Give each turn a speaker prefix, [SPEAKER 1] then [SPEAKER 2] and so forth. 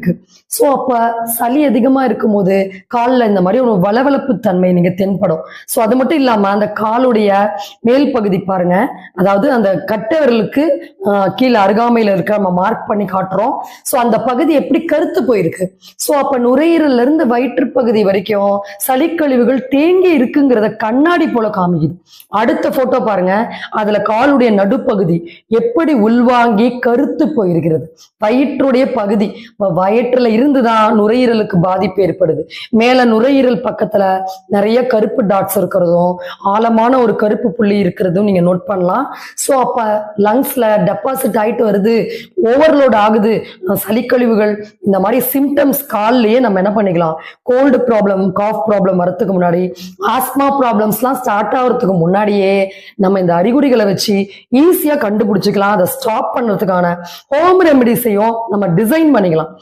[SPEAKER 1] இருக்கு. ஸோ அப்ப சளி அதிகமா இருக்கும்போது காலில் இந்த மாதிரி ஒரு வளவளப்பு தன்மை நீங்க தென்படும். ஸோ அது மட்டும் இல்லாம அந்த காலுடைய மேல் பகுதி பாருங்க, அதாவது அந்த கட்டை விரலுக்கு கீழே அருகாமையில இருக்க நம்ம மார்க் பண்ணி காட்டுறோம். ஸோ அந்த பகுதி எப்படி கருத்து போயிருக்கு. ஸோ அப்ப நுரையீரல்ல இருந்து வயிற்று பகுதி வரைக்கும் சளிக்கழிவுகள் தேங்கி இருக்குங்கிறத கண்ணாடி போல காமிக்குது. அடுத்த போட்டோ பாருங்க, அதுல காலுடைய நடுப்பகுதி எப்படி உள்வாங்கி கருத்து போயிருக்கிறது. வயிற்றுடைய பகுதி, வயிற்றுல இருந்துதான் நுரையீரலுக்கு பாதிப்பு ஏற்படுது. மேல நுரையீரல் பக்கத்துல நிறைய கருப்பு டாட்ஸ் இருக்கிறதும் ஆழமான ஒரு கருப்பு புள்ளி இருக்கிறதும் நீங்க நோட் பண்ணலாம். ஸோ அப்ப லங்ஸ்ல டெபாசிட் ஆயிட்டு வருது, ஓவர்லோட் ஆகுது சளிக்கழிவுகள். இந்த மாதிரி சிம்டம்ஸ் கால்லயே நம்ம என்ன பண்ணிக்கலாம், கோல்டு ப்ராப்ளம் காஃப் ப்ராப்ளம் வரதுக்கு முன்னாடி, ஆஸ்மா ப்ராப்ளம்ஸ்லாம் ஸ்டார்ட் ஆகிறதுக்கு முன்னாடியே நம்ம இந்த அறிகுறிகளை வச்சு ஈஸியா கண்டுபிடிச்சிக்கலாம். அதை ஸ்டாப் பண்றதுக்கான ஹோம் ரெமெடிஸையும் நம்ம டிசைன் பண்ணிக்கலாம்.